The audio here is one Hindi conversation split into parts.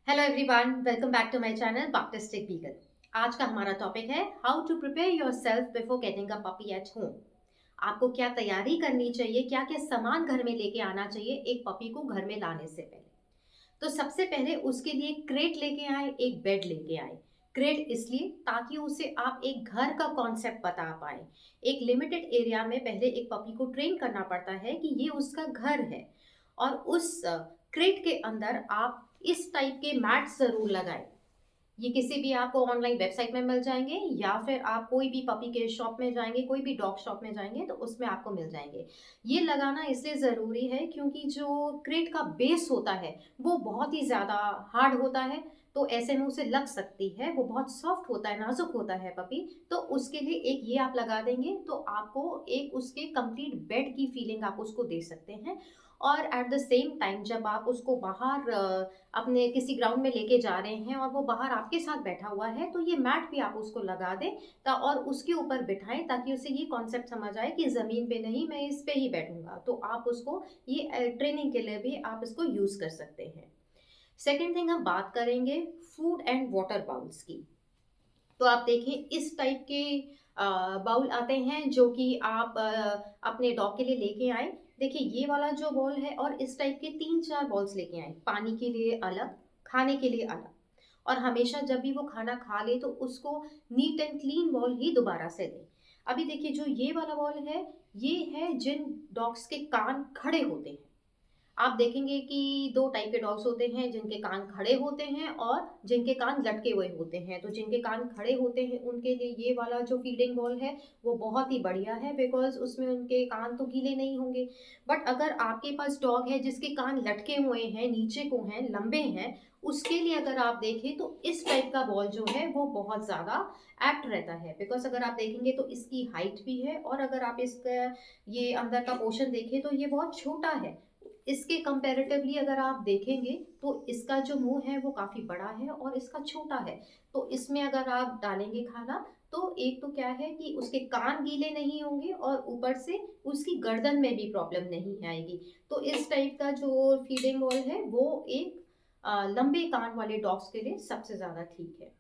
Hello everyone, welcome back to my channel Boptistic Beagle. आज का हमारा टॉपिक है how to prepare yourself before getting a puppy at home. आपको क्या तैयारी करनी चाहिए, क्या क्या सामान घर में लेके आना चाहिए एक पपी को घर में लाने से पहले। तो सबसे पहले उसके लिए क्रेट लेके आए, एक बेड लेके आए। क्रेट इसलिए ताकि उसे आप एक घर का कॉन्सेप्ट बता पाए। एक लिमिटेड एरिया में पहले एक पपी को ट्रेन करना पड़ता है कि ये उसका घर है। और उस क्रेट के अंदर आप इस टाइप के मैट जरूर लगाएं। ये किसी भी आपको ऑनलाइन वेबसाइट में मिल जाएंगे या फिर आप कोई भी पपी के शॉप में जाएंगे, कोई भी डॉग शॉप में जाएंगे तो उसमें आपको मिल जाएंगे। ये लगाना इसलिए ज़रूरी है क्योंकि जो क्रेट का बेस होता है वो बहुत ही ज़्यादा हार्ड होता है। तो ऐसे में उसे लग सकती है, वो बहुत सॉफ्ट होता है, नाजुक होता है पपी। तो उसके लिए एक ये आप लगा देंगे तो आपको एक उसके कंप्लीट बेड की फीलिंग आप उसको दे सकते हैं। और एट द सेम टाइम जब आप उसको बाहर अपने किसी ग्राउंड में लेके जा रहे हैं और वो बाहर आपके साथ बैठा हुआ है तो ये मैट भी आप उसको लगा दें और उसके ऊपर बिठाएं ताकि उसे ये कॉन्सेप्ट समझ आए कि ज़मीन पे नहीं, मैं इस पे ही बैठूंगा। तो आप उसको ये ट्रेनिंग के लिए भी आप इसको यूज़ कर सकते हैं। सेकेंड थिंग, हम बात करेंगे फूड एंड वाटर बाउल्स की। तो आप देखें इस टाइप के बाउल आते हैं जो कि आप अपने डॉग के लिए लेके आए। देखिए ये वाला जो बॉल है और इस टाइप के तीन चार बॉल्स लेके आए, पानी के लिए अलग, खाने के लिए अलग। और हमेशा जब भी वो खाना खा ले तो उसको नीट एंड क्लीन बॉल ही दोबारा से दें। अभी देखिए जो ये वाला बॉल है, ये है जिन डॉग्स के कान खड़े होते हैं। आप देखेंगे कि दो टाइप के डॉग्स होते हैं, जिनके कान खड़े होते हैं और जिनके कान लटके हुए होते हैं। तो जिनके कान खड़े होते हैं उनके लिए ये वाला जो फीडिंग बॉल है वो बहुत ही बढ़िया है, बिकॉज उसमें उनके कान तो गीले नहीं होंगे। बट अगर आपके पास डॉग है जिसके कान लटके हुए हैं, नीचे को हैं, लंबे हैं, उसके लिए अगर आप देखें तो इस टाइप का बॉल जो है वो बहुत ज़्यादा एप्ट रहता है। बिकॉज अगर आप देखेंगे तो इसकी हाइट भी है और अगर आप इसका ये अंदर का पोर्शन देखें तो ये बहुत छोटा है। इसके कंपैरेटिवली अगर आप देखेंगे तो इसका जो मुंह है वो काफ़ी बड़ा है और इसका छोटा है। तो इसमें अगर आप डालेंगे खाना तो एक तो क्या है कि उसके कान गीले नहीं होंगे और ऊपर से उसकी गर्दन में भी प्रॉब्लम नहीं आएगी। तो इस टाइप का जो फीडिंग बॉल है वो एक लंबे कान वाले डॉग्स के लिए सबसे ज़्यादा ठीक है।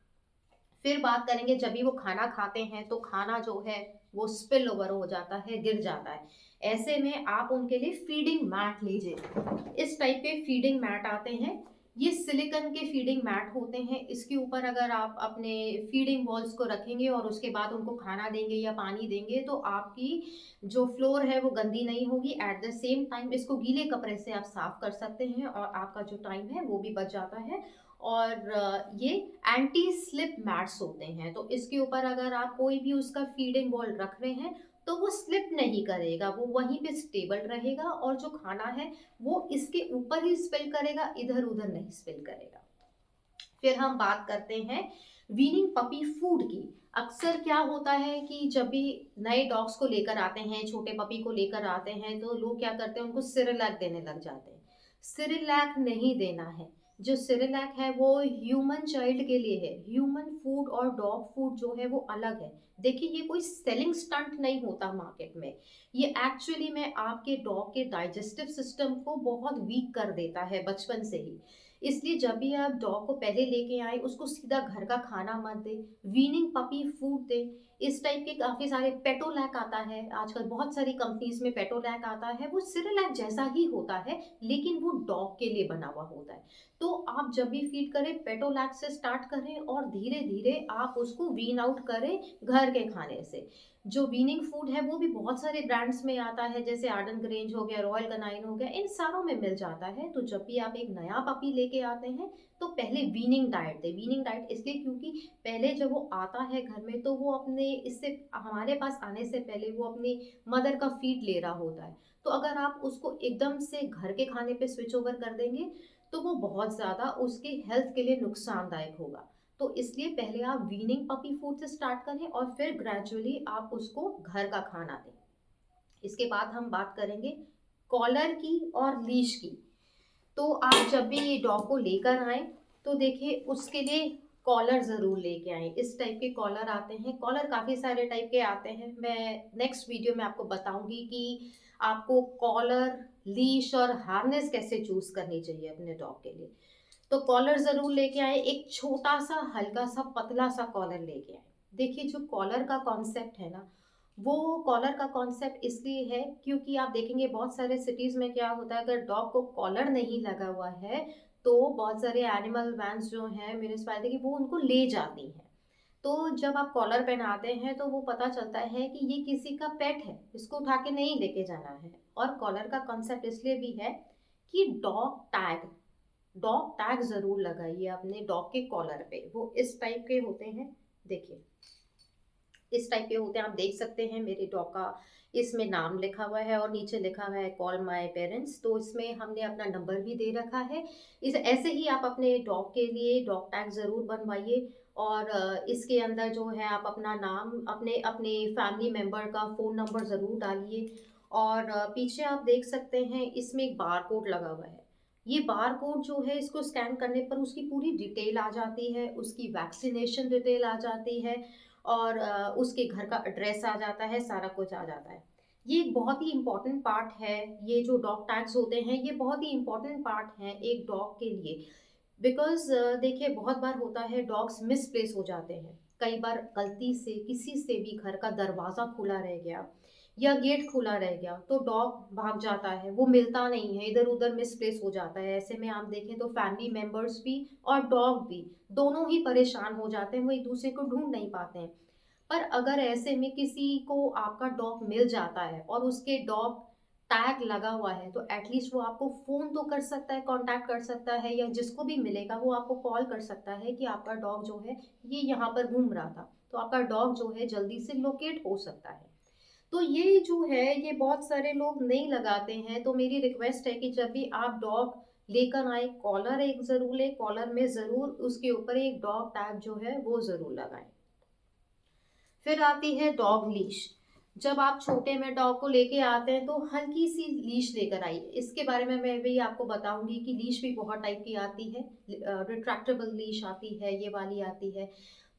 फिर बात करेंगे जब भी वो खाना खाते हैं तो खाना जो है वो स्पिल ओवर हो जाता है, गिर जाता है। ऐसे में आप उनके लिए फीडिंग मैट लीजिए। इस टाइप के फीडिंग मैट आते हैं, ये सिलिकॉन के फीडिंग मैट होते हैं। इसके ऊपर अगर आप अपने फीडिंग बॉल्स को रखेंगे और उसके बाद उनको खाना देंगे या पानी देंगे तो आपकी जो फ्लोर है वो गंदी नहीं होगी। एट द सेम टाइम इसको गीले कपड़े से आप साफ कर सकते हैं और आपका जो टाइम है वो भी बच जाता है। और ये एंटी स्लिप मैट्स होते हैं, तो इसके ऊपर अगर आप कोई भी उसका फीडिंग बॉल रख रहे हैं तो वो स्लिप नहीं करेगा, वो वहीं पे स्टेबल रहेगा और जो खाना है वो इसके ऊपर ही स्पिल करेगा, इधर उधर नहीं स्पिल करेगा। फिर हम बात करते हैं वीनिंग पपी फूड की। अक्सर क्या होता है कि जब भी नए डॉग्स को लेकर आते हैं, छोटे पपी को लेकर आते हैं, तो लोग क्या करते हैं, उनको सिरिलैक देने लग जाते हैं। सिरिलैक नहीं देना है। जो सिरिलैक है वो ह्यूमन चाइल्ड के लिए है। ह्यूमन फूड और डॉग फूड जो है वो अलग है। देखिए ये कोई सेलिंग स्टंट नहीं होता मार्केट में। ये एक्चुअली में आपके डॉग के डाइजेस्टिव सिस्टम को बहुत वीक कर देता है बचपन से ही। इसलिए जब भी आप डॉग को पहले लेके आए उसको सीधा घर का खाना मत दें, वीनिंग पपी फूड दें। इस टाइप के काफ़ी सारे पेटोलैक आता है, आजकल बहुत सारी कंपनीज में पेटोलैक आता है, वो सिरेलैक जैसा ही होता है लेकिन वो डॉग के लिए बना हुआ होता है। तो आप जब भी फीड करें पेटोलैक से स्टार्ट करें और धीरे धीरे आप उसको वीन आउट करें घर के खाने से। जो वीनिंग फूड है वो भी बहुत सारे ब्रांड्स में आता है, जैसे आर्डन ग्रेंज हो गया, रॉयल कनाइन हो गया, इन सारों में मिल जाता है। तो जब भी आप एक नया पपी लेके आते हैं तो पहले वीनिंग डाइट दें। वीनिंग डाइट इसलिए क्योंकि पहले जब वो आता है घर में तो वो अपने इससे हमारे पास आने से पहले वो अपनी मदर का फीड ले रहा होता है। तो अगर आप उसको एकदम से घर के खाने पे स्विच ओवर कर देंगे तो वो बहुत ज़्यादा उसके हेल्थ के लिए नुकसानदायक होगा। तो इसलिए पहले आप वीनिंग पपी फूड से स्टार्ट करें और फिर ग्रेजुअली आप उसको घर का खाना दें। इसके बाद हम बात करेंगे कॉलर की और लीश की। तो आप जब भी ये डॉग को लेकर आए तो देखिए उसके लिए कॉलर ज़रूर लेके आए। इस टाइप के कॉलर आते हैं, कॉलर काफ़ी सारे टाइप के आते हैं, मैं नेक्स्ट वीडियो में आपको बताऊंगी कि आपको कॉलर, लीश और हार्नेस कैसे चूज़ करनी चाहिए अपने डॉग के लिए। तो कॉलर ज़रूर लेके आएँ, एक छोटा-सा, हल्का-सा, पतला-सा कॉलर लेके आएँ। देखिए, जो कॉलर का कॉन्सेप्ट है ना, वो कॉलर का कॉन्सेप्ट इसलिए है क्योंकि आप देखेंगे बहुत सारे सिटीज़ में क्या होता है, अगर डॉग को कॉलर नहीं लगा हुआ है, तो बहुत सारे एनिमल वैन्स जो हैं म्युनिसिपैलिटी की, वो उनको ले जाती हैं। तो जब आप कॉलर पहनाते हैं तो वो पता चलता है कि ये किसी का पेट है, इसको उठा के नहीं लेके जाना है। और कॉलर का कॉन्सेप्ट इसलिए भी है कि डॉग टैग ज़रूर लगाइए अपने डॉग के कॉलर पे। वो इस टाइप के होते हैं, देखिए, इस टाइप के होते हैं, आप देख सकते हैं मेरे डॉग का इसमें नाम लिखा हुआ है और नीचे लिखा हुआ है कॉल माय पेरेंट्स। तो इसमें हमने अपना नंबर भी दे रखा है। इस ऐसे ही आप अपने डॉग के लिए डॉग टैग ज़रूर बनवाइए। और इसके अंदर जो है आप अपना नाम, अपने अपने फैमिली मेंबर का फ़ोन नंबर ज़रूर डालिए। और पीछे आप देख सकते हैं इसमें एक बार कोड लगा हुआ है। ये बार कोड जो है, इसको स्कैन करने पर उसकी पूरी डिटेल आ जाती है, उसकी वैक्सीनेशन डिटेल आ जाती है और उसके घर का एड्रेस आ जाता है, सारा कुछ आ जाता है। ये एक बहुत ही इम्पोर्टेंट पार्ट है, ये जो डॉग टैग्स होते हैं, ये बहुत ही इम्पोर्टेंट पार्ट हैं एक डॉग के लिए। बिकॉज़ देखिए, बहुत बार होता है डॉग्स मिसप्लेस हो जाते हैं। कई बार गलती से किसी से भी घर का दरवाज़ा खुला रह गया या गेट खुला रह गया, तो डॉग भाग जाता है, वो मिलता नहीं है, इधर-उधर मिसप्लेस हो जाता है। ऐसे में आप देखें तो फैमिली मेंबर्स भी और डॉग भी, दोनों ही परेशान हो जाते हैं, वो एक-दूसरे को ढूँढ नहीं पाते हैं। पर अगर ऐसे में किसी को आपका डॉग मिल जाता है और उसके डॉग टैग लगा हुआ है, तो एटलीस्ट वो आपको फ़ोन तो कर सकता है, कॉन्टैक्ट कर सकता है, या जिसको भी मिलेगा वो आपको कॉल कर सकता है कि आपका डॉग जो है ये यहाँ पर घूम रहा था। तो आपका डॉग जो है जल्दी से लोकेट हो सकता है। तो ये जो है, ये बहुत सारे लोग नहीं लगाते हैं, तो मेरी रिक्वेस्ट है कि जब भी आप डॉग लेकर आएँ, कॉलर एक ज़रूर लें, कॉलर में ज़रूर उसके ऊपर एक डॉग टैग जो है वो ज़रूर लगाएँ। फिर आती है डॉग लीश। जब आप छोटे में डॉग को लेके आते हैं तो हल्की सी लीश लेकर आइए। इसके बारे में मैं भी आपको बताऊंगी कि लीश भी बहुत टाइप की आती है। रिट्रैक्टेबल लीश आती है, ये वाली आती है।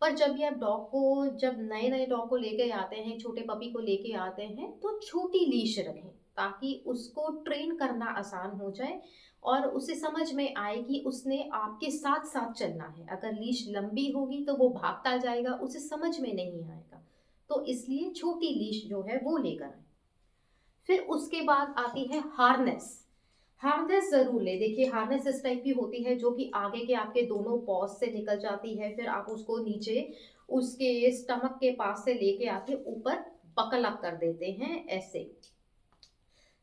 पर जब भी आप डॉग को, जब नए नए डॉग को लेके आते हैं, छोटे पपी को लेके आते हैं, तो छोटी लीश रखें ताकि उसको ट्रेन करना आसान हो जाए और उसे समझ में आए कि उसने आपके साथ साथ चलना है। अगर लीश लंबी होगी तो वो भागता जाएगा, उसे समझ में नहीं आएगा। तो इसलिए छोटी लीश जो है वो लेकर आए। फिर उसके बाद आती है हार्नेस। हार्नेस ज़रूर लें। देखिए, हार्नेस इस टाइप की होती है जो कि आगे के आपके दोनों पॉज़ से निकल जाती है, फिर आप उसको नीचे उसके स्टमक के पास से लेके आके ऊपर बकल अप कर देते हैं ऐसे।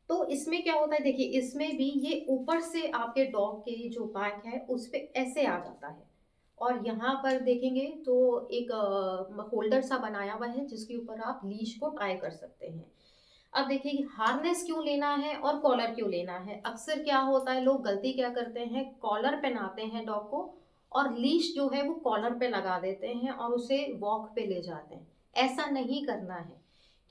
तो इसमें क्या होता है, देखिए, इसमें भी ये ऊपर से आपके डॉग के जो बैक है उस पे ऐसे आ जाता है। और यहाँ पर देखेंगे तो एक होल्डर सा बनाया हुआ है जिसके ऊपर आप लीश को टाई कर सकते हैं। अब देखिए कि हार्नेस क्यों लेना है और कॉलर क्यों लेना है। अक्सर क्या होता है, लोग गलती क्या करते हैं, कॉलर पहनाते हैं डॉग को और लीश जो है वो कॉलर पे लगा देते हैं और उसे वॉक पे ले जाते हैं। ऐसा नहीं करना है,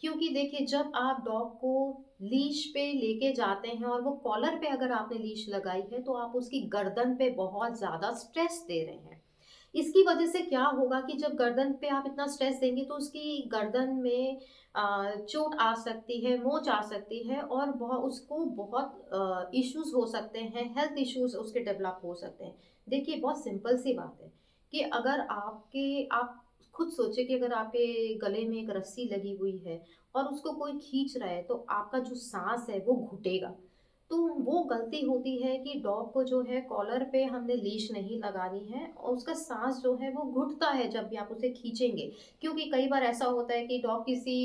क्योंकि देखिए, जब आप डॉग को लीश पे लेके जाते हैं और वो कॉलर पे अगर आपने लीश लगाई है, तो आप उसकी गर्दन पे बहुत ज़्यादा स्ट्रेस दे रहे हैं। इसकी वजह से क्या होगा कि जब गर्दन पे आप इतना स्ट्रेस देंगे तो उसकी गर्दन में चोट आ सकती है, मोच आ सकती है और उसको बहुत इश्यूज हो सकते हैं, हेल्थ इश्यूज उसके डेवलप हो सकते हैं। देखिए, बहुत सिंपल सी बात है कि अगर आप खुद सोचिए कि अगर आपके गले में एक रस्सी लगी हुई है और उसको कोई खींच रहा है, तो आपका जो सांस है वो घुटेगा। तो वो गलती होती है कि डॉग को जो है कॉलर पे हमने लीश नहीं लगानी है और उसका सांस जो है वो घुटता है जब भी आप उसे खींचेंगे। क्योंकि कई बार ऐसा होता है कि डॉग किसी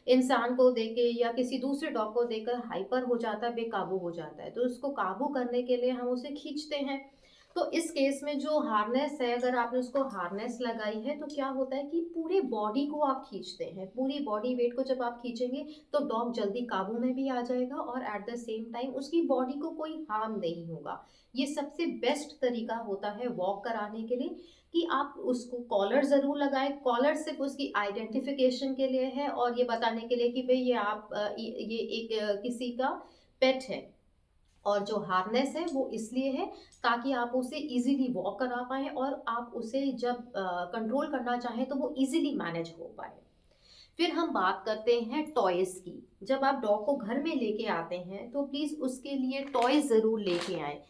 इंसान को देख के या किसी दूसरे डॉग को देखकर हाइपर हो जाता है, बेकाबू हो जाता है, तो उसको काबू करने के लिए हम उसे खींचते हैं। तो इस केस में जो हार्नेस है, अगर आपने उसको हार्नेस लगाई है, तो क्या होता है कि पूरे बॉडी को आप खींचते हैं, पूरी बॉडी वेट को जब आप खींचेंगे तो डॉग जल्दी काबू में भी आ जाएगा और एट द सेम टाइम उसकी बॉडी को कोई हार्म नहीं होगा। ये सबसे बेस्ट तरीका होता है वॉक कराने के लिए कि आप उसको कॉलर ज़रूर लगाएं। कॉलर सिर्फ उसकी आइडेंटिफिकेशन के लिए है और ये बताने के लिए कि भाई ये एक किसी का पेट है। और जो हार्नेस है वो इसलिए है ताकि आप उसे इजीली वॉक करा पाएँ और आप उसे जब कंट्रोल करना चाहें तो वो इजीली मैनेज हो पाए। फिर हम बात करते हैं टॉयज़ की। जब आप डॉग को घर में लेके आते हैं तो प्लीज़ उसके लिए टॉयज़ ज़रूर लेके आएँ,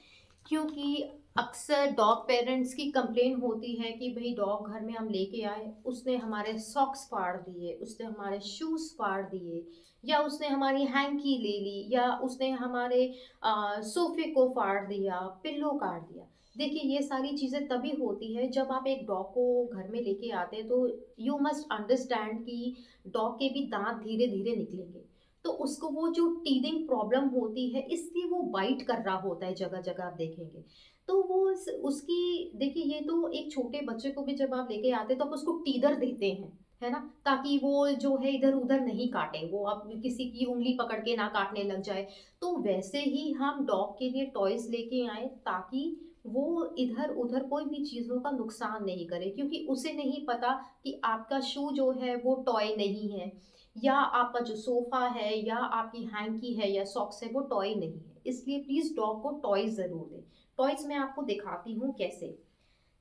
क्योंकि अक्सर डॉग पेरेंट्स की कंप्लेन होती है कि भई डॉग घर में हम लेके आए, उसने हमारे सॉक्स फाड़ दिए, उसने हमारे शूज़ फाड़ दिए, या उसने हमारी हैंकी ले ली, या उसने हमारे सोफ़े को फाड़ दिया, पिल्लो काट दिया। देखिए, ये सारी चीज़ें तभी होती है जब आप एक डॉग को घर में लेके आते हैं, तो यू मस्ट अंडरस्टैंड कि डॉग के भी दाँत धीरे-धीरे निकलेंगे। तो उसको वो जो टीथिंग प्रॉब्लम होती है, इसलिए वो बाइट कर रहा होता है जगह-जगह, आप देखेंगे। तो वो उसकी, देखिए, ये तो एक छोटे बच्चे को भी जब आप लेके आते हैं तो आप उसको टीदर देते हैं, है ना? ताकि वो जो है इधर-उधर नहीं काटे, वो आप किसी की उँगली पकड़ के ना काटने लग जाए। तो वैसे ही हम डॉग के लिए टॉयज़ लेके आएँ ताकि वो इधर-उधर कोई भी चीज़ों का नुकसान नहीं करे, क्योंकि उसे नहीं पता कि आपका शू जो है वो टॉय नहीं है, या आपका जो सोफ़ा है, या आपकी हैंकी है, या सॉक्स है, वो टॉय नहीं है। इसलिए प्लीज़ डॉग को टॉयज़ ज़रूर दें। टॉयज़ मैं आपको दिखाती हूँ कैसे।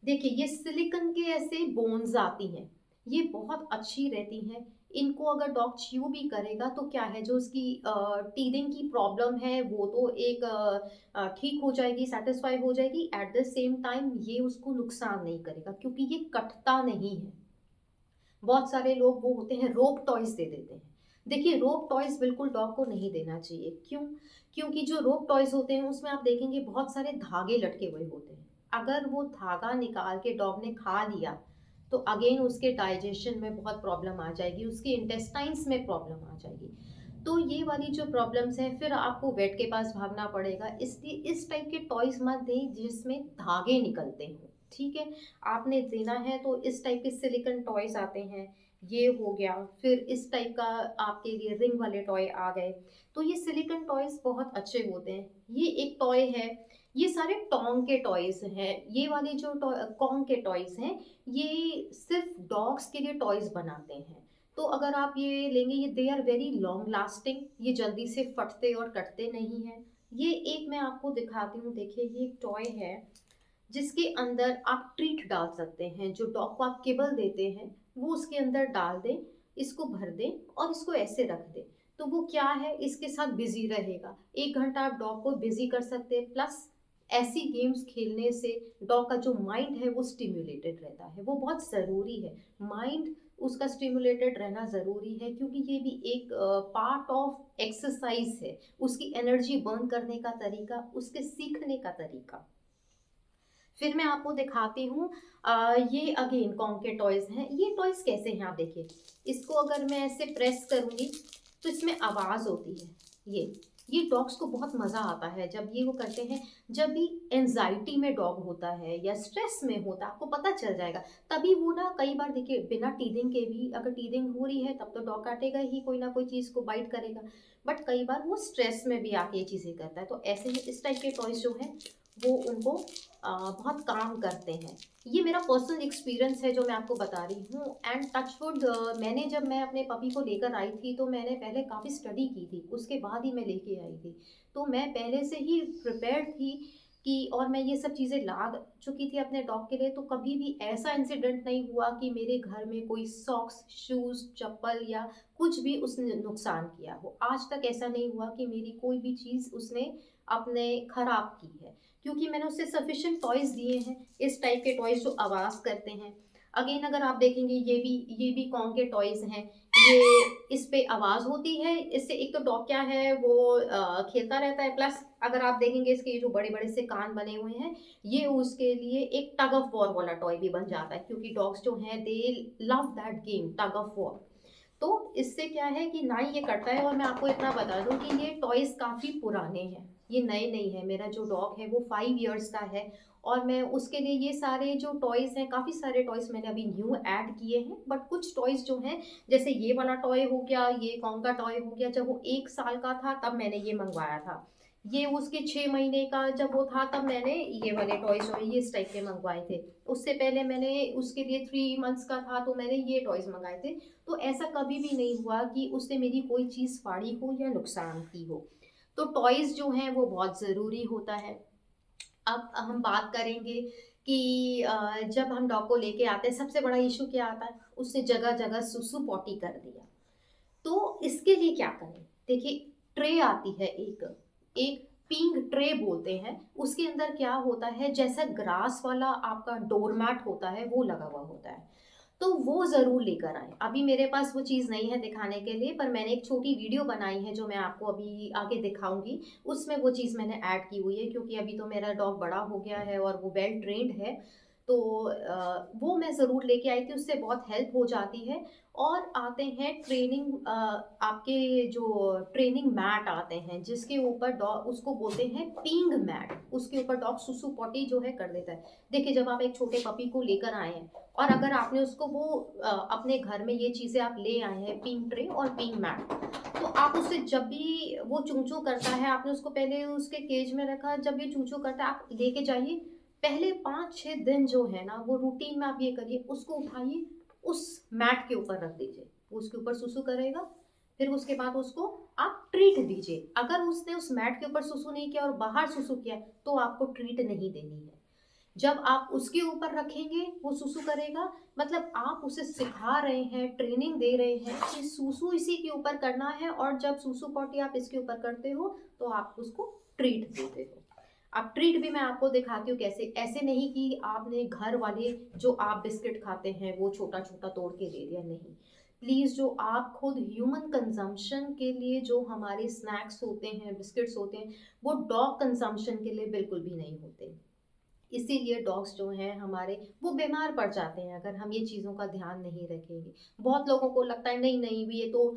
देखिए, ये सिलिकॉन के ऐसे बोन्स आती हैं, ये बहुत अच्छी रहती हैं। इनको अगर डॉग च्यू भी करेगा तो क्या है, जो उसकी टीथिंग की प्रॉब्लम है वो तो एक ठीक हो जाएगी, सैटिस्फाई हो जाएगी। एट द सेम टाइम ये उसको नुकसान नहीं करेगा, क्योंकि ये कटता नहीं है। बहुत सारे लोग वो होते हैं, रोप टॉयज़ दे देते हैं। देखिए, रोप टॉयज़ बिल्कुल डॉग को नहीं देना चाहिए। क्यों? क्योंकि जो रोप टॉयज़ होते हैं उसमें आप देखेंगे बहुत सारे धागे लटके हुए होते हैं। अगर वो धागा निकाल के डॉग ने खा लिया, तो अगेन उसके डाइजेशन में बहुत प्रॉब्लम आ जाएगी, उसके इंटेस्टाइन्स में प्रॉब्लम आ जाएगी। तो ये वाली जो प्रॉब्लम्स हैं, फिर आपको वेट के पास भागना पड़ेगा। इसलिए इस टाइप के टॉयज़ मत दें जिसमें धागे निकलते हों, ठीक है? आपने देना है तो इस टाइप के सिलिकॉन टॉयज़ आते हैं, ये हो गया। फिर इस टाइप का आपके लिए रिंग वाले टॉय आ गए। तो ये सिलिकॉन टॉयज़ बहुत अच्छे होते हैं। ये एक टॉय है, ये सारे टोंग के टॉयज़ हैं। ये वाले जो कॉन्ग के टॉयज़ हैं, ये सिर्फ़ डॉग्स के लिए टॉयज़ बनाते हैं। तो अगर आप ये लेंगे, ये they are very long lasting, ये जल्दी से फटते और कटते नहीं हैं। ये एक मैं आपको दिखाती हूँ, देखिए, ये एक टॉय है जिसके अंदर आप ट्रीट डाल सकते हैं। जो डॉग को आप केबल देते हैं, वो उसके अंदर डाल दें, इसको भर दें और इसको ऐसे रख दें। तो वो क्या है, इसके साथ बिज़ी रहेगा। 1 घंटा आप डॉग को बिज़ी कर सकते हैं, प्लस ऐसी गेम्स खेलने से डॉग का जो माइंड है वो स्टिम्युलेटेड रहता है। वो बहुत ज़रूरी है। माइंड उसका स्टिम्युलेटेड रहना ज़रूरी है, क्योंकि ये भी एक पार्ट ऑफ एक्सरसाइज़ है। उसकी एनर्जी बर्न करने का तरीका, उसके सीखने का तरीका। फिर मैं आपको दिखाती हूँ, ये अगेन कॉन्ग के टॉयज़ हैं। ये टॉयज़ कैसे हैं, आप देखिए। इसको अगर मैं ऐसे प्रेस करूँगी तो इसमें आवाज़ होती है। ये डॉग्स को बहुत मज़ा आता है जब ये वो करते हैं। जब भी एंग्ज़ायटी में डॉग होता है या स्ट्रेस में होता है, आपको पता चल जाएगा। तभी वो ना, कई बार देखिए, बिना टीथिंग के भी अगर टीथिंग हो रही है तब तो डॉग काटेगा ही, कोई ना कोई चीज़ को बाइट करेगा। बट कई बार वो स्ट्रेस में भी आके ये चीज़ें करता है। तो ऐसे में इस टाइप के टॉयज़ जो हैं वो उनको बहुत काम करते हैं। ये मेरा पर्सनल एक्सपीरियंस है जो मैं आपको बता रही हूँ। एंड टचवुड, मैंने जब मैं अपने पपी को लेकर आई थी तो मैंने पहले काफ़ी स्टडी की थी, उसके बाद ही मैं लेके आई थी। तो मैं पहले से ही प्रिपेयर्ड थी कि, और मैं ये सब चीज़ें ला चुकी थी अपने डॉग के लिए। तो कभी भी ऐसा इंसिडेंट नहीं हुआ कि मेरे घर में कोई सॉक्स, शूज़, चप्पल या कुछ भी उसने नुकसान किया हो। आज तक ऐसा नहीं हुआ कि मेरी कोई भी चीज़ उसने अपने खराब की है। क्योंकि मैंने उसे सफिशिएंट टॉयज़ दिए हैं, इस टाइप के टॉयज़ जो आवाज़ करते हैं। अगेन अगर आप देखेंगे, ये भी कॉन्ग के टॉयज़ हैं। ये, इस पे आवाज़ होती है, इससे एक तो डॉग क्या है वो खेलता रहता है, प्लस अगर आप देखेंगे इसके ये जो बड़े-बड़े से कान बने हुए हैं, ये उसके लिए एक टग ऑफ वॉर वाला टॉय भी बन जाता है, क्योंकि डॉग्स जो हैं दे love that game tug of war. तो इससे क्या है कि ना ही ये कटता है, और मैं आपको इतना बता दूँ कि ये टॉयज़ काफ़ी पुराने हैं, ये नए नहीं हैं। मेरा जो डॉग है वो 5 इयर्स का है, और मैं उसके लिए ये सारे जो टॉयज़ हैं, काफ़ी सारे टॉयज़ मैंने अभी न्यू ऐड किए हैं। बट कुछ टॉयज़ जो हैं, जैसे ये वाला टॉय हो गया, ये कॉन्ग का टॉय हो गया, जब वो 1 साल का था तब मैंने ये मँगवाया था। ये उसके 6 महीने का जब वो था तब मैंने ये वाले टॉयज़ जो हैं ये इस टाइप के मँगवाए थे। उससे पहले मैंने उसके लिए 3 मंथ्स का था तो मैंने ये टॉयज़ मँगाए थे। तो ऐसा कभी भी नहीं हुआ कि उसने मेरी कोई चीज़ फाड़ी हो या नुकसान की हो। तो टॉयज़ जो हैं वो बहुत ज़रूरी होता है। अब हम बात करेंगे कि जब हम डॉग को लेके आते हैं, सबसे बड़ा इश्यू क्या आता है? उसने जगह-जगह सुसु पॉटी कर दिया। तो इसके लिए क्या करें? देखिए, ट्रे आती है एक, एक पींग ट्रे बोलते हैं, उसके अंदर क्या होता है, जैसा ग्रास वाला आपका डोरमैट होता है वो लगा हुआ होता है। तो वो ज़रूर लेकर आएँ। अभी मेरे पास वो चीज़ नहीं है दिखाने के लिए, पर मैंने एक छोटी वीडियो बनाई है जो मैं आपको अभी आगे दिखाऊँगी। उसमें वो चीज़ मैंने ऐड की हुई है, क्योंकि अभी तो मेरा डॉग बड़ा हो गया है और वो वेल ट्रेन्ड है। तो वो मैं ज़रूर लेके आई थी, उससे बहुत हेल्प हो जाती है। और आते हैं ट्रेनिंग, आपके जो ट्रेनिंग मैट आते हैं जिसके ऊपर डॉग, उसको बोलते हैं पींग मैट, उसके ऊपर डॉग सुसु पॉटी जो है कर देता है। देखिए, जब आप एक छोटे पपी को लेकर आए हैं और अगर आपने उसको वो अपने घर में ये चीज़ें आप ले आए हैं, पींग ट्रे और पींग मैट, तो आप उससे जब भी वो चूं-चूं करता है, आपने उसको पहले उसके केज में रखा, जब ये चूं-चूं करता है आप लेके जाइए, पहले 5-6 दिन जो है ना वो रूटीन में आप ये करिए, उसको उठाइए, उस मैट के ऊपर रख दीजिए, वो उसके ऊपर सुसु करेगा, फिर उसके बाद उसको आप ट्रीट दीजिए। अगर उसने उस मैट के ऊपर सुसु नहीं किया और बाहर सुसु किया, तो आपको ट्रीट नहीं देनी है। जब आप उसके ऊपर रखेंगे, वो सुसु करेगा, मतलब आप उसे सिखा रहे हैं, ट्रेनिंग दे रहे हैं कि सुसु इसी के ऊपर करना है, और जब सुसु पॉटी आप इसके ऊपर करते हो, तो आप उसको ट्रीट देते हो। अब ट्रीट भी मैं आपको दिखाती हूँ कैसे। ऐसे नहीं कि आपने घर वाले जो आप बिस्किट खाते हैं वो छोटा-छोटा तोड़ के दे दिया, नहीं। प्लीज़, जो आप खुद ह्यूमन कंज़म्पशन के लिए जो हमारे स्नैक्स होते हैं, बिस्किट्स होते हैं, वो डॉग कंज़म्पशन के लिए बिल्कुल भी नहीं होते। इसीलिए डॉग्स जो हैं हमारे, वो बीमार पड़ जाते हैं अगर हम ये चीज़ों का ध्यान नहीं रखेंगे। बहुत लोगों को लगता है नहीं, नहीं ये तो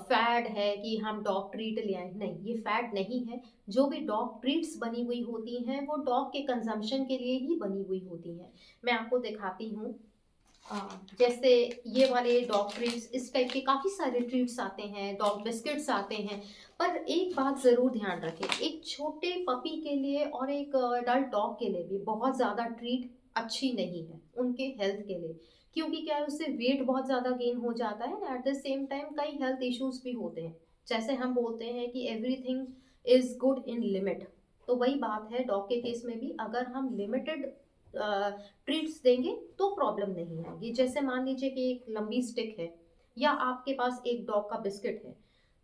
फैड है कि हम डॉग ट्रीट ले आएँ। नहीं, ये फैड नहीं है। जो भी डॉग ट्रीट्स बनी हुई होती हैं, वो डॉग के कंज़म्पशन के लिए ही बनी हुई होती हैं। मैं आपको दिखाती हूँ। जैसे ये वाले डॉग ट्रीट्स, इस टाइप के काफ़ी सारे ट्रीट्स आते हैं, डॉग बिस्किट्स आते हैं। पर एक बात ज़रूर ध्यान रखें, एक छोटे पपी के लिए और एक अडल्ट डॉग के लिए भी बहुत ज़्यादा ट्रीट अच्छी नहीं है, उनके हेल्थ के लिए। क्योंकि क्या है, उससे वेट बहुत ज़्यादा गेन हो जाता है, एट द सेम टाइम कई हेल्थ इश्यूज़ भी होते हैं। जैसे हम बोलते हैं कि everything is good in limit, तो वही बात है डॉग के केस में भी। अगर हम लिमिटेड ट्रीट्स देंगे तो प्रॉब्लम नहीं आएगी। जैसे मान लीजिए कि एक लंबी स्टिक है या आपके पास एक डॉग का बिस्किट है,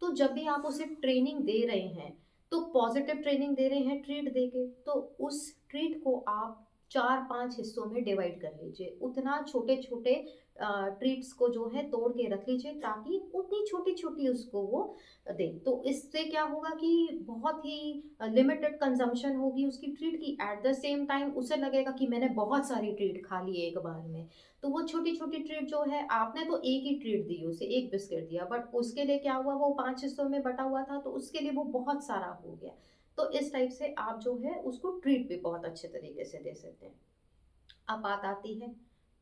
तो जब भी आप उसे ट्रेनिंग दे रहे हैं, तो पॉजिटिव ट्रेनिंग दे रहे हैं ट्रीट देके, तो उस ट्रीट को आप 4-5 हिस्सों में डिवाइड कर लीजिए। उतना छोटे-छोटे ट्रीट्स को जो है तोड़ के रख लीजिए, ताकि उतनी छोटी-छोटी उसको वो दें। तो इससे क्या होगा कि बहुत ही लिमिटेड कंजम्पशन होगी उसकी ट्रीट की, एट द सेम टाइम उसे लगेगा कि मैंने बहुत सारी ट्रीट खा ली एक बार में। तो वो छोटी-छोटी ट्रीट जो है, आपने तो एक ही ट्रीट दी उसे, एक बिस्किट दिया, बट उसके लिए क्या हुआ, वो 5 हिस्सों में बँटा हुआ था, तो उसके लिए वो बहुत सारा हो गया। तो इस टाइप से आप जो है उसको ट्रीट भी बहुत अच्छे तरीके से दे सकते हैं। अब बात आती है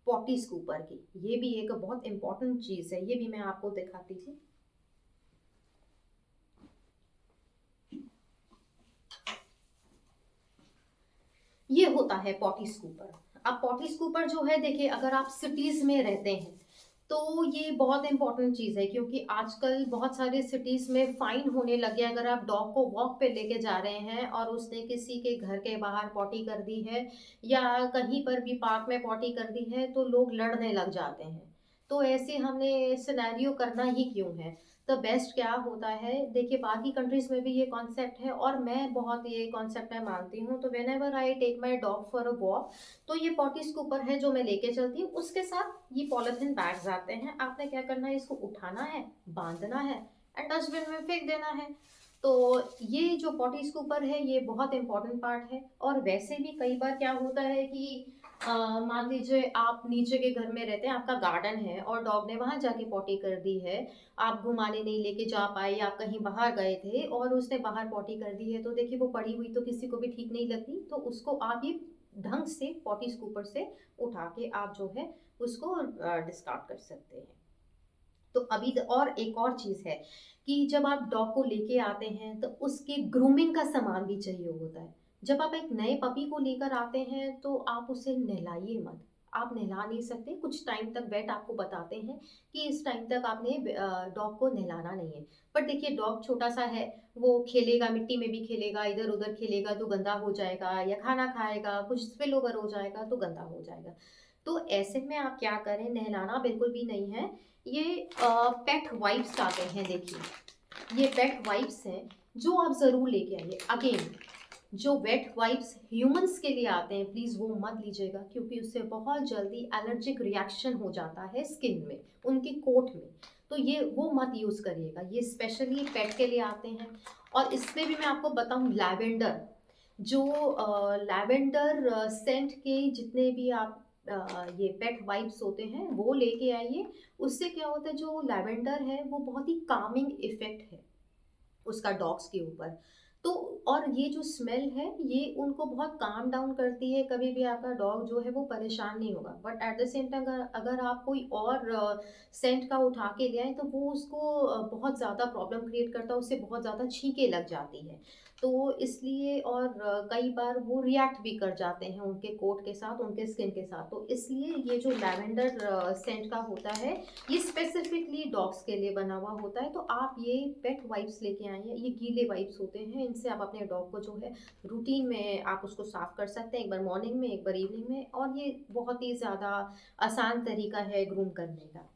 पॉटी स्कूपर की। ये भी एक बहुत इम्पोर्टेंट चीज़ है, ये भी मैं आपको दिखाती थी। ये होता है पॉटी स्कूपर। अब पॉटी स्कूपर जो है, देखिए, अगर आप सिटीज़ में रहते हैं, तो ये बहुत इम्पोर्टेंट चीज़ है, क्योंकि आजकल बहुत सारे सिटीज़ में फ़ाइन होने लगे हैं अगर आप डॉग को वॉक पे लेके जा रहे हैं और उसने किसी के घर के बाहर पॉटी कर दी है या कहीं पर भी पार्क में पॉटी कर दी है, तो लोग लड़ने लग जाते हैं। तो ऐसे हमने सिनेरियो करना ही क्यों है? तो बेस्ट क्या होता है, देखिए, बाकी कंट्रीज़ में भी ये कॉन्सेप्ट है और मैं बहुत ये कॉन्सेप्ट मैं मानती हूँ। तो whenever I take my dog for a walk, तो ये पॉटी स्कूपर है जो मैं लेके चलती हूँ। उसके साथ ये पॉलिथीन बैग्स आते हैं। आपने क्या करना है, इसको उठाना है, बाँधना है एंड डस्टबिन में फेंक देना है। तो ये जो पॉटी स्कूपर है, ये बहुत इम्पोर्टेंट पार्ट है। और वैसे भी कई बार क्या होता है कि मान लीजिए आप नीचे के घर में रहते हैं, आपका गार्डन है और डॉग ने वहाँ जाके पॉटी कर दी है। आप घुमाने नहीं लेके जा पाए, आप कहीं बाहर गए थे और उसने बाहर पॉटी कर दी है, तो देखिए वो पड़ी हुई तो किसी को भी ठीक नहीं लगती। तो उसको आप ये ढंग से पॉटी स्कूपर से उठा के आप जो है उसको डिस्कार्ड कर सकते हैं। तो अभी और एक और चीज़ है कि जब आप डॉग को लेके आते हैं, तो उसके ग्रूमिंग का सामान भी चाहिए होता है। जब आप एक नए पपी को लेकर आते हैं, तो आप उसे नहलाइए मत। आप नहला नहीं सकते, कुछ टाइम तक वेट आपको बताते हैं कि इस टाइम तक आपने डॉग को नहलाना नहीं है। बट देखिए, डॉग छोटा-सा है, वो खेलेगा, मिट्टी में भी खेलेगा, इधर-उधर खेलेगा तो गंदा हो जाएगा, या खाना खाएगा, कुछ स्पिल ओवर हो जाएगा तो गंदा हो जाएगा। तो ऐसे में आप क्या करें, नहलाना बिल्कुल भी नहीं है। ये पेट वाइप्स आते हैं, देखिए, ये पेट वाइप्स हैं। जो आप ज़रूर लेके आइए। अगेन, जो वेट वाइप्स ह्यूमंस के लिए आते हैं, प्लीज़ वो मत लीजिएगा, क्योंकि उससे बहुत जल्दी एलर्जिक रिएक्शन हो जाता है स्किन में, उनकी कोट में। तो ये वो मत यूज़ करिएगा, ये स्पेशली पेट के लिए आते हैं। और इसमें भी मैं आपको बताऊँ, लैवेंडर, जो लैवेंडर सेंट के जितने भी आप ये पेट वाइप्स होते हैं वो लेके आइए। उससे क्या होता है, जो लैवेंडर है वो बहुत ही कामिंग इफ़ेक्ट है उसका डॉग्स के ऊपर। तो और ये जो स्मेल है ये उनको बहुत काम डाउन करती है, कभी भी आपका डॉग जो है वो परेशान नहीं होगा। But at the same time अगर अगर आप कोई और सेंट का उठा के ले आए तो वो उसको बहुत ज़्यादा प्रॉब्लम क्रिएट करता है, उससे बहुत ज़्यादा छींके लग जाती है। तो इसलिए और कई बार वो रिएक्ट भी कर जाते हैं उनके कोट के साथ, उनके स्किन के साथ। तो इसलिए ये जो लैवेंडर सेंट का होता है, ये स्पेसिफिकली डॉग्स के लिए बना हुआ होता है। तो आप ये पेट वाइप्स लेके आए हैं, ये गीले वाइप्स होते हैं, इनसे आप अपने डॉग को जो है रूटीन में आप उसको साफ कर सकते हैं, एक बार मॉर्निंग में, एक बार इवनिंग में। और ये बहुत ही ज़्यादा आसान तरीका है ग्रूम करने का।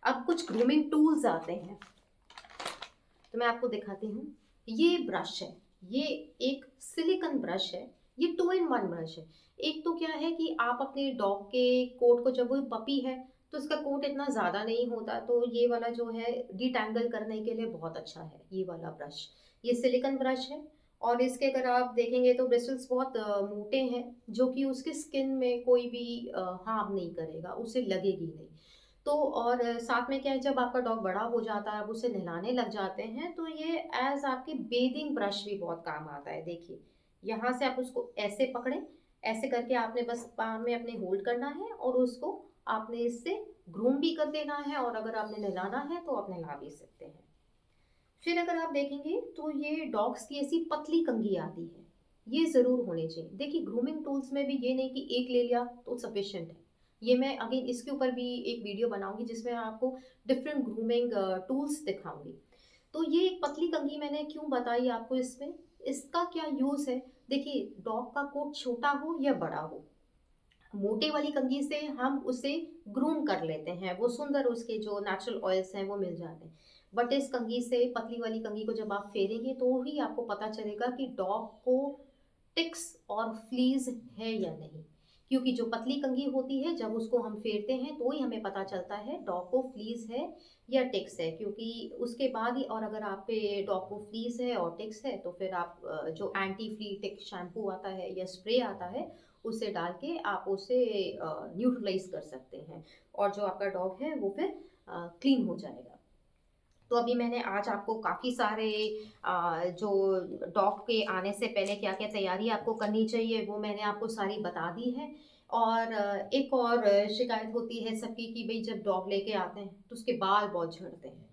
अब कुछ ग्रूमिंग टूल्स आते हैं, तो मैं आपको दिखाती हूँ। ये ब्रश है, ये एक सिलिकॉन ब्रश है, ये 2 in 1 ब्रश है। एक तो क्या है कि आप अपने डॉग के कोट को, जब वो पपी है तो उसका कोट इतना ज़्यादा नहीं होता, तो ये वाला जो है डिटैंगल करने के लिए बहुत अच्छा है ये वाला ब्रश। ये सिलिकॉन ब्रश है, और इसके अगर आप देखेंगे तो ब्रिसल्स बहुत मोटे हैं, जो कि उसके स्किन में कोई भी हार्म नहीं करेगा, उसे लगेगी नहीं। तो और साथ में क्या है, जब आपका डॉग बड़ा हो जाता है, आप उसे नहलाने लग जाते हैं, तो ये एज आपकी बेदिंग ब्रश भी बहुत काम आता है। देखिए, यहाँ से आप उसको ऐसे पकड़ें, ऐसे करके आपने बस पाम में अपने होल्ड करना है, और उसको आपने इससे ग्रूम भी कर देना है, और अगर आपने नहलाना है तो आप नहला भी सकते हैं। फिर अगर आप देखेंगे तो ये डॉग्स की ऐसी पतली कंघी आती है, ये ज़रूर होनी चाहिए। देखिए, ग्रूमिंग टूल्स में भी ये नहीं कि एक ले लिया तो सफिशिएंट है। ये मैं अगेन इसके ऊपर भी एक वीडियो बनाऊंगी जिसमें आपको डिफरेंट ग्रूमिंग टूल्स दिखाऊंगी। तो ये एक पतली कंघी मैंने क्यों बताई आपको, इसमें इसका क्या यूज़ है। देखिए, डॉग का कोट छोटा हो या बड़ा हो, मोटे वाली कंघी से हम उसे ग्रूम कर लेते हैं, वो सुंदर उसके जो नेचुरल ऑयल्स हैं वो मिल जाते हैं। बट इस कंघी से, पतली वाली कंघी को जब आप फेरेंगे तो ही आपको पता चलेगा कि डॉग को टिक्स और फ्लीज है या नहीं। क्योंकि जो पतली कंघी होती है, जब उसको हम फेरते हैं तो ही हमें पता चलता है डॉग को फ्लीज है या टिक्स है। क्योंकि उसके बाद ही, और अगर आप पे डॉग को फ्लीज है और टिक्स है तो फिर आप जो एंटी फ्ली टिक शैम्पू आता है या स्प्रे आता है, उसे डाल के आप उसे न्यूट्रलाइज कर सकते हैं, और जो आपका डॉग है वो फिर क्लीन हो जाएगा। तो अभी मैंने आज आपको काफ़ी सारे जो डॉग के आने से पहले क्या क्या तैयारी आपको करनी चाहिए वो मैंने आपको सारी बता दी है। और एक और शिकायत होती है सबकी कि भाई जब डॉग लेके आते हैं तो उसके बाल बहुत झड़ते हैं,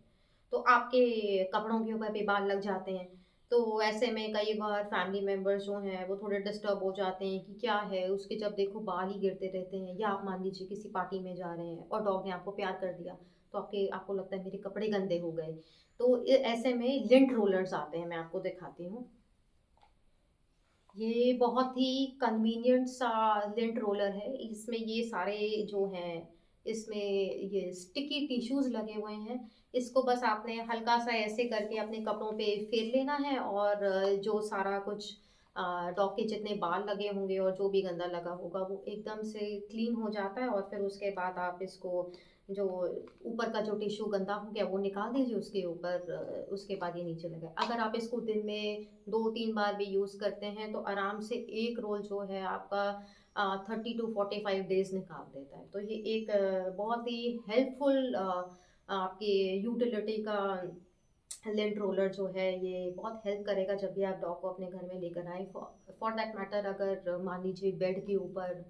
तो आपके कपड़ों के ऊपर भी बाल लग जाते हैं। तो ऐसे में कई बार फैमिली मेंबर्स जो हैं वो थोड़े डिस्टर्ब हो जाते हैं कि क्या है, उसके जब देखो बाल ही गिरते रहते हैं। या आप मान लीजिए किसी पार्टी में जा रहे हैं और डॉग ने आपको प्यार कर दिया, तो आपको लगता है मेरे कपड़े गंदे हो गए। तो ऐसे में लिंट रोलर्स आते हैं, मैं आपको दिखाती हूँ। ये बहुत ही कन्वीनियंट सा लिंट रोलर है। इसमें ये सारे जो हैं, इसमें ये स्टिकी टिश्यूज़ लगे हुए हैं। इसको बस आपने हल्का सा ऐसे करके अपने कपड़ों पे फेर लेना है, और जो सारा कुछ डॉग के जितने बाल लगे होंगे और जो भी गंदा लगा होगा वो एकदम से क्लीन हो जाता है। और फिर उसके बाद आप इसको, जो ऊपर का जो टिश्यू गंदा हो गया वो निकाल दीजिए उसके ऊपर, उसके बाद ये नीचे लगा। अगर आप इसको दिन में 2-3 बार भी यूज़ करते हैं तो आराम से एक रोल जो है आपका 30 to 45 डेज़ निकाल देता है। तो ये एक बहुत ही हेल्पफुल आपके यूटिलिटी का लिंट रोलर जो है, ये बहुत हेल्प करेगा जब भी आप डॉग को अपने घर में लेकर आएँ। फॉर दैट मैटर, अगर मान लीजिए बेड के ऊपर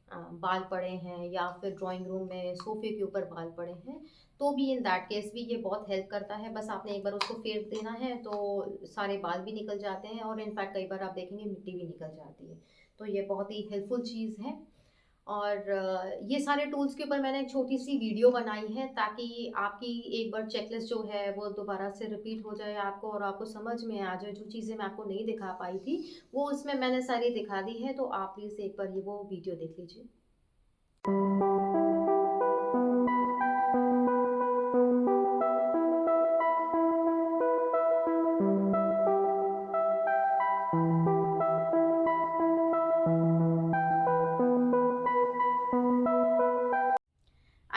बाल पड़े हैं, या फिर ड्राइंग रूम में सोफ़े के ऊपर बाल पड़े हैं, तो भी इन दैट केस भी ये बहुत हेल्प करता है। बस आपने एक बार उसको फेर देना है तो सारे बाल भी निकल जाते हैं, और इनफैक्ट कई बार आप देखेंगे मिट्टी भी निकल जाती है। तो ये बहुत ही हेल्पफुल चीज़ है। और ये सारे टूल्स के ऊपर मैंने एक छोटी-सी वीडियो बनाई है, ताकि आपकी एक बार चेकलिस्ट जो है वो दोबारा से रिपीट हो जाए आपको, और आपको समझ में आ जाए। जो चीज़ें मैं आपको नहीं दिखा पाई थी, वो उसमें मैंने सारी दिखा दी है। तो आप प्लीज़ एक बार ये वो वीडियो देख लीजिए।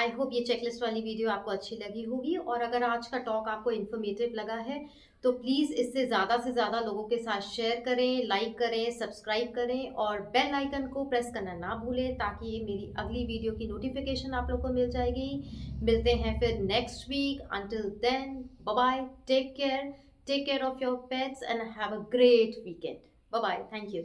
आई होप ये चेकलिस्ट वाली वीडियो आपको अच्छी लगी होगी, और अगर आज का टॉक आपको इन्फॉर्मेटिव लगा है तो प्लीज़ इसे ज़्यादा से ज़्यादा लोगों के साथ शेयर करें, लाइक करें, सब्सक्राइब करें और बेल आइकन को प्रेस करना ना भूलें, ताकि मेरी अगली वीडियो की नोटिफिकेशन आप लोग को मिल जाएगी। मिलते हैं फिर next week. Until then, bye bye, take care of your pets and have a great weekend. Bye bye, thank you.